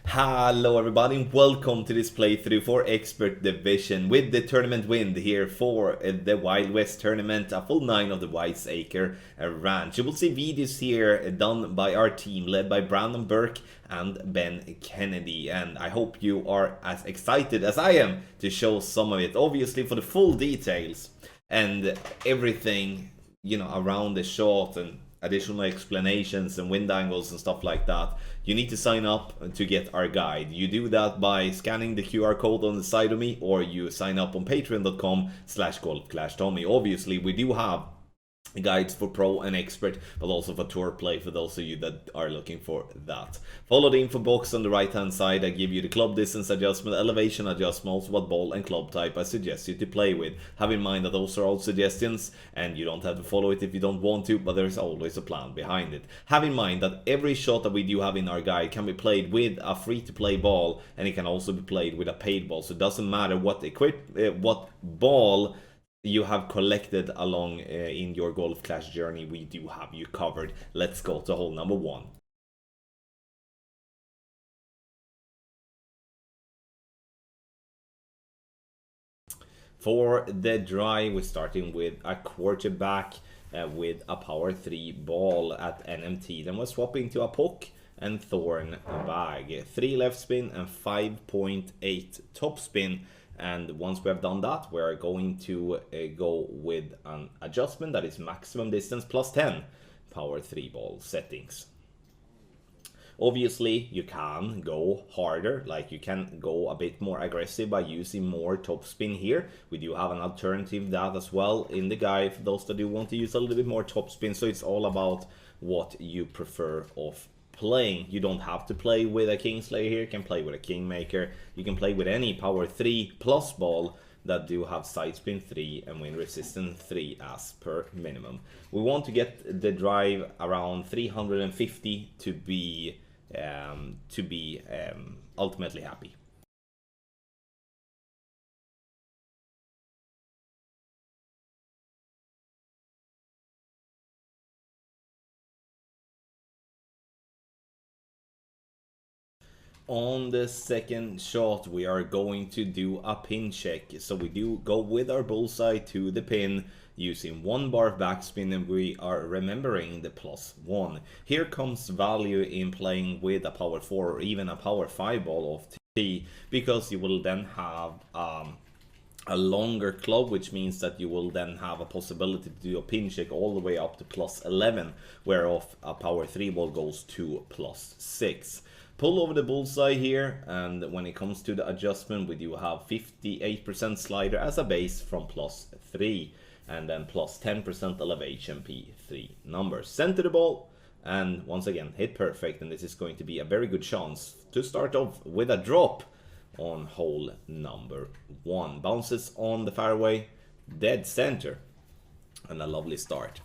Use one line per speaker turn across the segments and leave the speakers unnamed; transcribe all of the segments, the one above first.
Hello everybody and welcome to this playthrough for Expert Division with the tournament wind here for the Wild West tournament, a full 9 of the Wiseacre Ranch. You will see videos here done by our team led by Brandon Burke and Ben Kennedy, and I hope you are as excited as I am to show some of it. Obviously for the full details and everything, around the shot and additional explanations and wind angles and stuff like that, you need to sign up to get our guide. You do that by scanning the QR code on the side of me, or you sign up on patreon.com/golfclashtommy. Obviously, we do have guides for pro and expert, but also for tour play for those of you that are looking for that. Follow the info box on the right hand side. I give you the club distance adjustment, elevation adjustments, what ball and club type I suggest you to play with. Have in mind that those are all suggestions and you don't have to follow it if you don't want to, but there's always a plan behind it. Have in mind that every shot that we do have in our guide can be played with a free to play ball, and it can also be played with a paid ball, so it doesn't matter what what ball you have collected along in your Golf Clash journey. We do have you covered. Let's go to hole number 1. For the drive, we're starting with a quarterback with a power 3 ball at NMT. Then we're swapping to a puck and thorn bag. 3 left spin and 5.8 top spin. And once we have done that, we're going to go with an adjustment that is maximum distance plus 10 power 3 ball settings. Obviously, you can go harder, like you can go a bit more aggressive by using more top spin here. We do have an alternative that as well in the guide for those that do want to use a little bit more top spin. So it's all about what you prefer of playing. You don't have to play with a Kingslayer here. You can play with a Kingmaker. You can play with any power 3 plus ball that do have side spin 3 and wind resistance 3 as per minimum. We want to get the drive around 350 to be ultimately happy. On the second shot, we are going to do a pin check. So we do go with our bullseye to the pin using 1 bar of backspin, and we are remembering the +1. Here comes value in playing with a power 4 or even a power 5 ball of T, because you will then have a longer club, which means that you will then have a possibility to do a pin check all the way up to +11, whereof a power 3 ball goes to +6. Pull over the bullseye here, and when it comes to the adjustment, we do have 58% slider as a base from +3, and then +10% elevation P3 numbers. Center the ball, and once again hit perfect, and this is going to be a very good chance to start off with a drop on hole number 1. Bounces on the fairway, dead center, and a lovely start.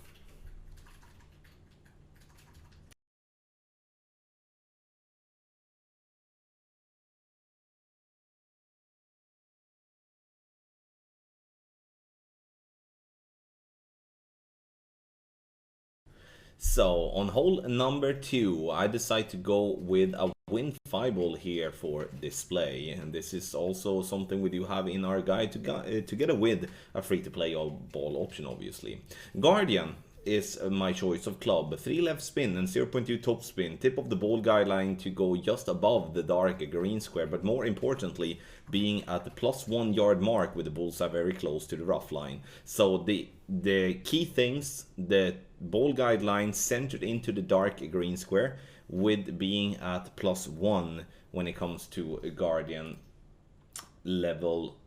So on hole number 2, I decide to go with a wind 5 ball here for display, and this is also something we do have in our guide together with a free-to-play ball option. Obviously, Guardian is my choice of club. 3 left spin and 0.2 top spin. Tip of the ball guideline to go just above the dark green square, but more importantly, being at the +1 yard mark with the bullseye very close to the rough line. So the key things, the ball guideline centered into the dark green square, with being at +1 when it comes to Guardian level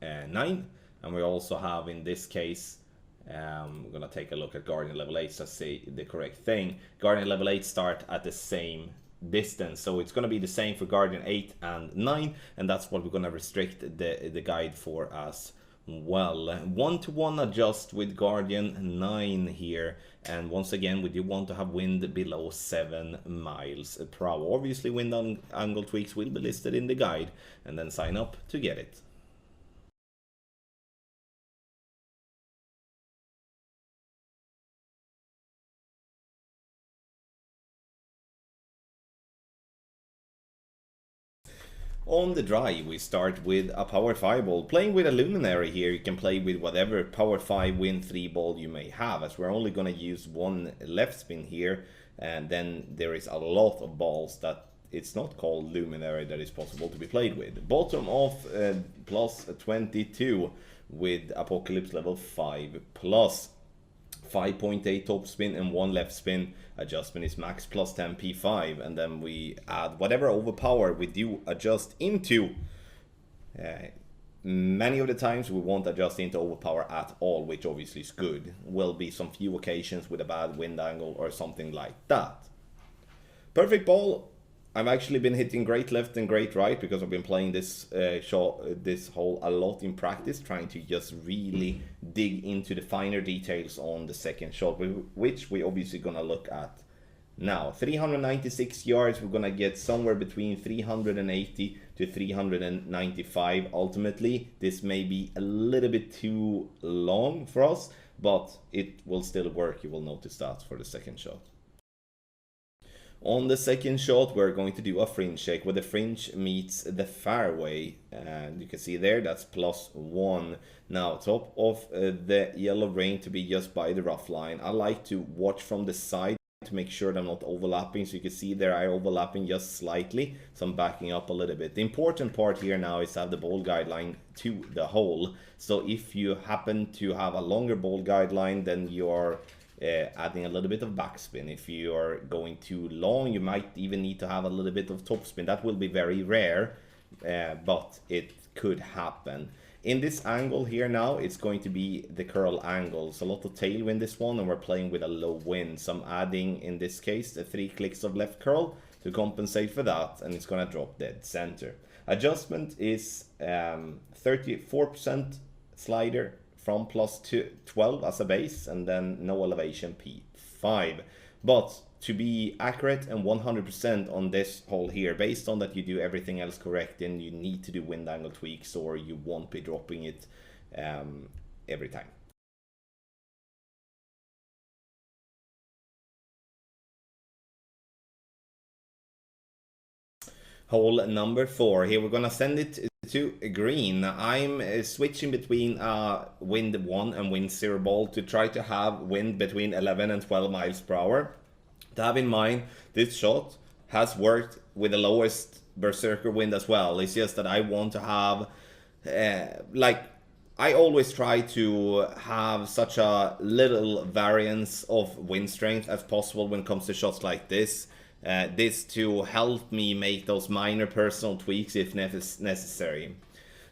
9. And we also have in this case, we're gonna take a look at Guardian level 8 to say the correct thing. Guardian level 8 start at the same distance, so it's gonna be the same for Guardian 8 and 9, and that's what we're gonna restrict the guide for as well. 1-to-1 adjust with Guardian 9 here, and once again we do want to have wind below 7 miles per hour. Obviously wind angle tweaks will be listed in the guide, and then sign up to get it. On the dry, we start with a power 5 ball. Playing with a luminary here, you can play with whatever power 5 win 3 ball you may have, as we're only going to use one left spin here, and then there is a lot of balls that it's not called luminary that is possible to be played with. Bottom of plus 22 with Apocalypse level 5 plus 5.8 top spin and 1 left spin. Adjustment is max plus 10 P5, and then we add whatever overpower we do adjust into. Many of the times we won't adjust into overpower at all, which obviously is good. Will be some few occasions with a bad wind angle or something like that. Perfect ball. I've actually been hitting great left and great right because I've been playing this this hole a lot in practice, trying to just really dig into the finer details on the second shot, which we're obviously gonna look at now. 396 yards, we're gonna get somewhere between 380 to 395 ultimately. This may be a little bit too long for us, but it will still work. You will notice that for the second shot. On the second shot, we're going to do a fringe shake where the fringe meets the fairway, and you can see there that's +1. Now, top of the yellow ring to be just by the rough line. I like to watch from the side to make sure they're not overlapping. So you can see there I overlapping just slightly, so I'm backing up a little bit. The important part here now is to have the ball guideline to the hole. So if you happen to have a longer ball guideline, then you're adding a little bit of backspin. If you are going too long, you might even need to have a little bit of topspin. That will be very rare, but it could happen. In this angle here now, it's going to be the curl angle. So a lot of tailwind this one, and we're playing with a low wind. So I'm adding, in this case, the 3 clicks of left curl to compensate for that, and it's going to drop dead center. Adjustment is 34% slider from +12 as a base, and then no elevation P5. But to be accurate and 100% on this hole here, based on that you do everything else correct, then you need to do wind angle tweaks or you won't be dropping it every time. Hole number 4. Here we're gonna send it to green. I'm switching between wind 1 and wind 0 ball to try to have wind between 11 and 12 miles per hour. To have in mind, this shot has worked with the lowest berserker wind as well. It's just that I want to have I always try to have such a little variance of wind strength as possible when it comes to shots like this. This to help me make those minor personal tweaks if necessary.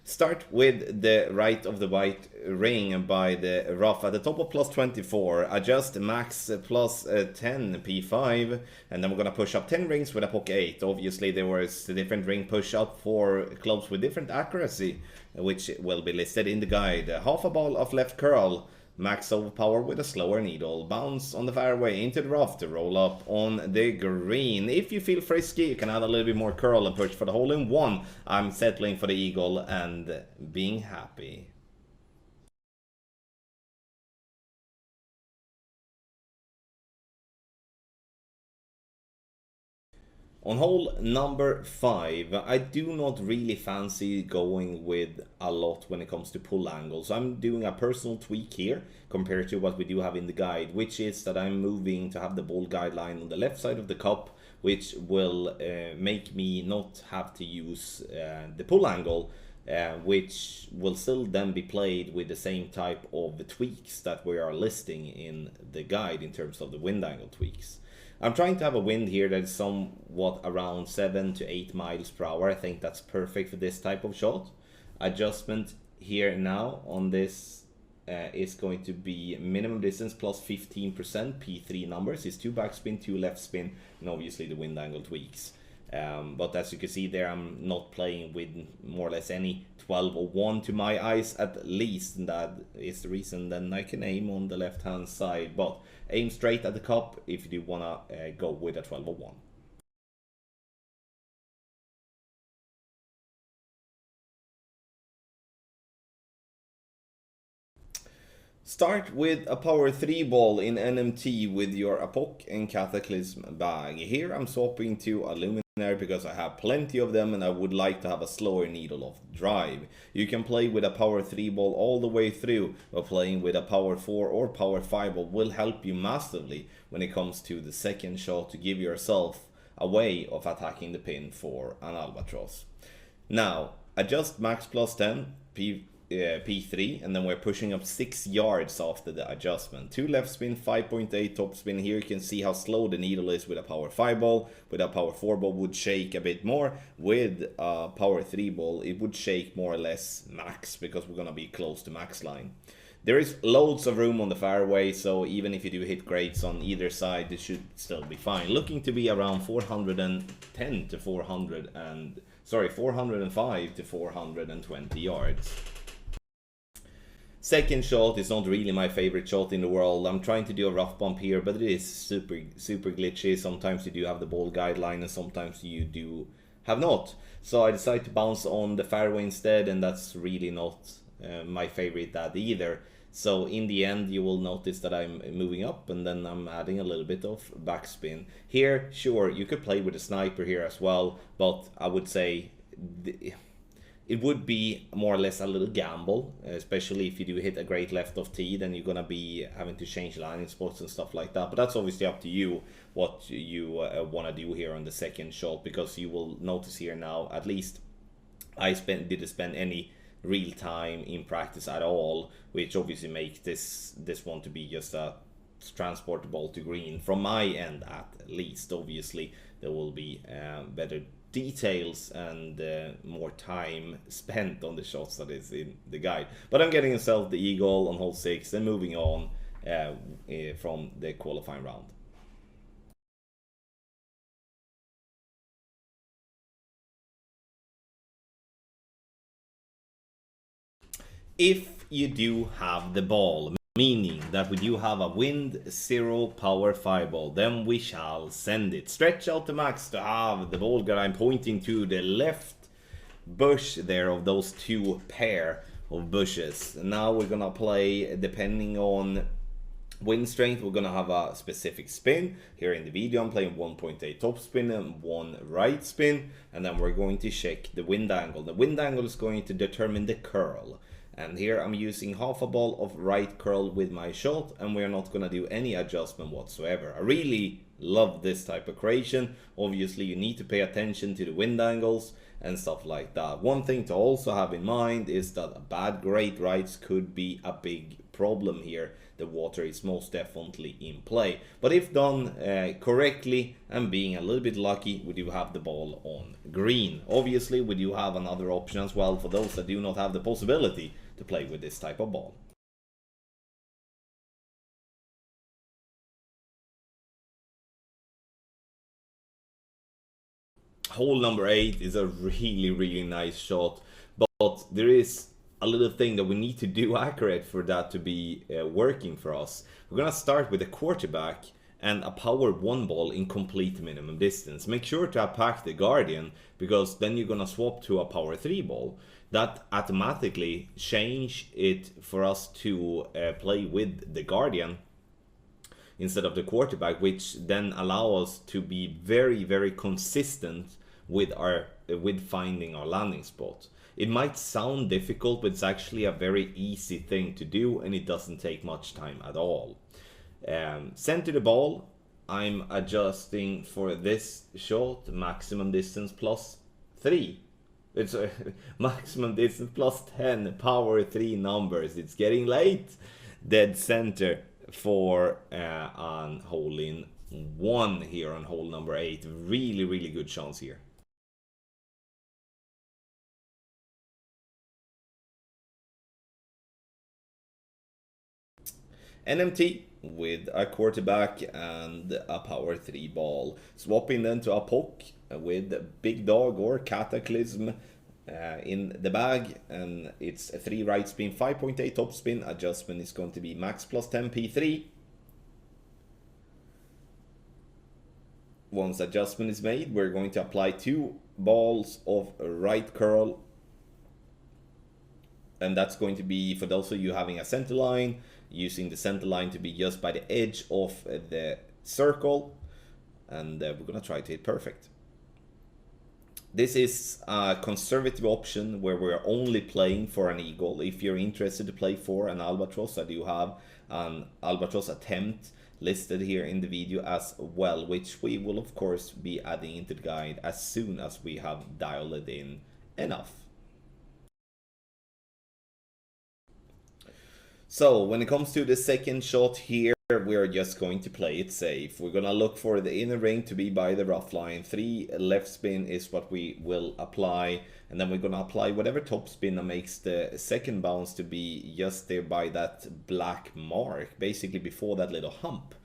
Start with the right of the white ring by the rough at the top of +24. Adjust max +10 P5, and then we're gonna push up 10 rings with a poke 8. Obviously there was a different ring push up for clubs with different accuracy, which will be listed in the guide. Half a ball of left curl. Max overpower with a slower needle. Bounce on the fairway into the rough to roll up on the green. If you feel frisky, you can add a little bit more curl and push for the hole in 1. I'm settling for the eagle and being happy. On hole number 5, I do not really fancy going with a lot when it comes to pull angles. I'm doing a personal tweak here compared to what we do have in the guide, which is that I'm moving to have the ball guideline on the left side of the cup, which will make me not have to use the pull angle, which will still then be played with the same type of tweaks that we are listing in the guide in terms of the wind angle tweaks. I'm trying to have a wind here that is somewhat around 7 to 8 miles per hour. I think that's perfect for this type of shot. Adjustment here now on this is going to be minimum distance plus 15%. P3 numbers is 2 backspin, 2 left spin, and obviously the wind angle tweaks. But as you can see there, I'm not playing with more or less any 12 or 1 to my eyes at least, and that is the reason then I can aim on the left hand side, but aim straight at the cup if you do want to go with a 12 or 1. Start with a power 3 ball in NMT with your Apoc and Cataclysm bag. Here I'm swapping to a Luminary because I have plenty of them and I would like to have a slower needle of drive. You can play with a power 3 ball all the way through, but playing with a power 4 or power 5 ball will help you massively when it comes to the second shot to give yourself a way of attacking the pin for an Albatross. Now, adjust max plus 10, P3, and then we're pushing up 6 yards after the adjustment. 2 left spin, 5.8 top spin. Here you can see how slow the needle is with a power 5 ball. With a power 4 ball would shake a bit more. With a power 3 ball it would shake more or less max, because we're gonna be close to max line. There is loads of room on the fairway, so even if you do hit grades on either side, this should still be fine. Looking to be around 410 to 405 to 420 yards. Second shot is not really my favorite shot in the world. I'm trying to do a rough bump here, but it is super glitchy. Sometimes you do have the ball guideline and sometimes you do have not. So I decided to bounce on the fairway instead, and that's really not my favorite that either. So in the end you will notice that I'm moving up and then I'm adding a little bit of backspin. Here, sure, you could play with a sniper here as well, but I would say it would be more or less a little gamble, especially if you do hit a great left of tee, then you're gonna be having to change landing spots and stuff like that. But that's obviously up to you what you want to do here on the second shot, because you will notice here now, at least I didn't spend any real time in practice at all, which obviously makes this one to be just a transport ball to green from my end at least. Obviously there will be better details and more time spent on the shots that is in the guide, but I'm getting myself the eagle on hole 6 and moving on from the qualifying round. If you do have the ball, meaning that we do have a wind 0 power 5 ball, then we shall send it. Stretch out the max to have the ball that I'm pointing to the left bush there of those 2 pair of bushes. Now we're gonna play, depending on wind strength, we're gonna have a specific spin. Here in the video I'm playing 1.8 top spin and 1 right spin, and then we're going to check the wind angle. The wind angle is going to determine the curl. And here I'm using half a ball of right curl with my shot, and we're not gonna do any adjustment whatsoever. I really love this type of creation. Obviously you need to pay attention to the wind angles and stuff like that. One thing to also have in mind is that bad great rights could be a big problem here. The water is most definitely in play, but if done correctly and being a little bit lucky, we do have the ball on green. Obviously we do have another option as well for those that do not have the possibility to play with this type of ball. Hole number 8 is a really nice shot, but there is a little thing that we need to do accurate for that to be working for us. We're gonna start with a quarterback and a power 1 ball in complete minimum distance. Make sure to pack the Guardian, because then you're gonna swap to a power 3 ball. That automatically change it for us to play with the Guardian instead of the quarterback, which then allow us to be very consistent with finding our landing spot. It might sound difficult, but it's actually a very easy thing to do, and it doesn't take much time at all. Center the ball, I'm adjusting for this shot maximum distance plus 3. It's maximum distance plus 10, power 3 numbers. It's getting late. Dead center for on hole in 1 here on hole number 8. Really good chance here. NMT with a quarterback and a power 3 ball. Swapping then to a poke with Big Dog or Cataclysm in the bag, and it's a 3 right spin, 5.8 top spin. Adjustment is going to be max plus 10 P3. Once adjustment is made, we're going to apply 2 balls of right curl, and that's going to be, for those of you having a center line, using the center line to be just by the edge of the circle, and we're gonna try to hit perfect. This is a conservative option where we're only playing for an eagle. If you're interested to play for an albatross, I do have an albatross attempt listed here in the video as well, which we will of course be adding into the guide as soon as we have dialed it in enough. So when it comes to the second shot here, we're just going to play it safe. We're gonna look for the inner ring to be by the rough line. 3 left spin is what we will apply, and then we're gonna apply whatever top spin that makes the second bounce to be just there by that black mark, basically before that little hump.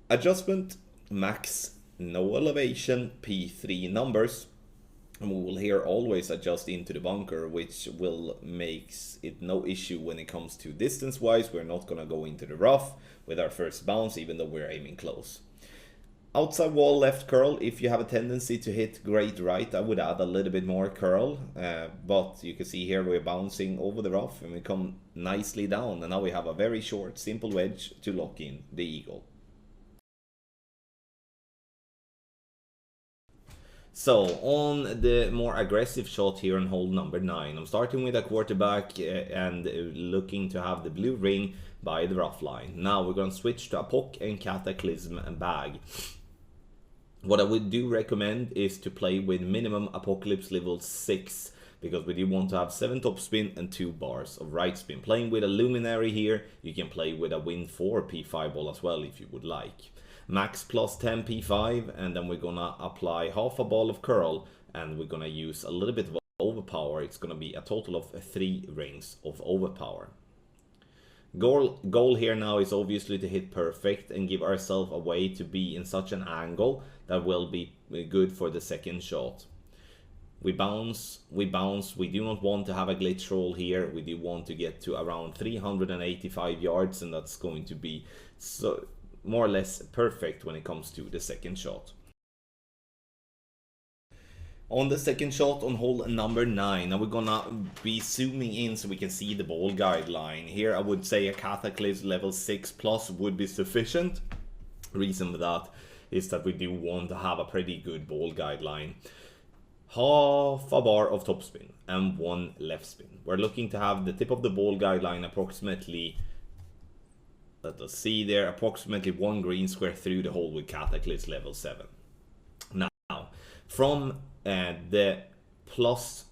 Adjustment, max, no elevation, P3 numbers. And we will here always adjust into the bunker, which will makes it no issue when it comes to distance wise. We're not gonna go into the rough with our first bounce, even though we're aiming close. Outside wall left curl, if you have a tendency to hit great right, I would add a little bit more curl, but you can see here we're bouncing over the rough and we come nicely down, and now we have a very short simple wedge to lock in the eagle. So on the more aggressive shot here on hole number 9, I'm starting with a quarterback and looking to have the blue ring by the rough line. Now we're going to switch to a pock and cataclysm and bag. What I would do recommend is to play with minimum apocalypse level 6, because we do want to have 7 top spin and 2 bars of right spin. Playing with a luminary here, you can play with a win 4 P5 ball as well if you would like. Max plus 10 P5, and then we're gonna apply half a ball of curl, and we're gonna use a little bit of overpower. It's gonna be a total of 3 rings of overpower. Goal here now is obviously to hit perfect and give ourselves a way to be in such an angle that will be good for the second shot. We bounce, we do not want to have a glitch roll here. We do want to get to around 385 yards, and that's going to be so more or less perfect when it comes to the second shot. On the second shot on hole number 9, now we're gonna be zooming in so we can see the ball guideline. Here I would say a cataclysm level 6 plus would be sufficient. Reason for that is that we do want to have a pretty good ball guideline. Half a bar of top spin and 1 left spin. We're looking to have the tip of the ball guideline approximately, let us see there, approximately 1 green square through the hole with cataclysm level 7. Now, from the plus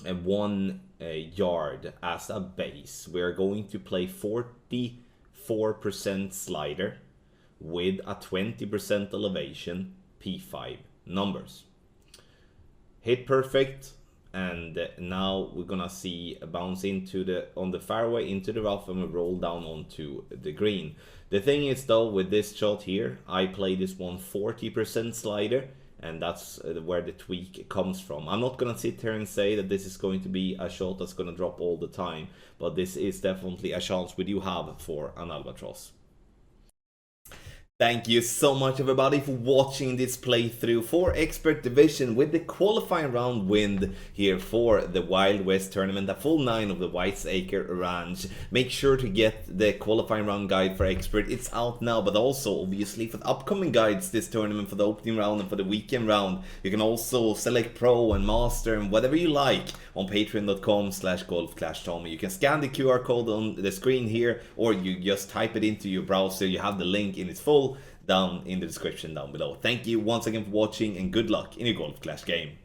1 yard as a base, we're going to play 44% slider with a 20% elevation, P5 numbers. Hit perfect. And now we're gonna see a bounce into on the fairway into the rough, and we roll down onto the green. The thing is though, with this shot here, I play this one 40% slider, and that's where the tweak comes from. I'm not gonna sit here and say that this is going to be a shot that's gonna drop all the time, but this is definitely a chance we do have for an albatross. Thank you so much everybody for watching this playthrough for Expert Division with the qualifying round win here for the Wild West tournament, a full 9 of the Whitesacre Ranch. Make sure to get the qualifying round guide for Expert, it's out now, but also obviously for the upcoming guides this tournament, for the opening round and for the weekend round. You can also select Pro and Master and whatever you like on patreon.com/golfclashtommy. You can scan the QR code on the screen here, or you just type it into your browser. You have the link in its full down in the description down below. Thank you once again for watching, and good luck in your Golf Clash game.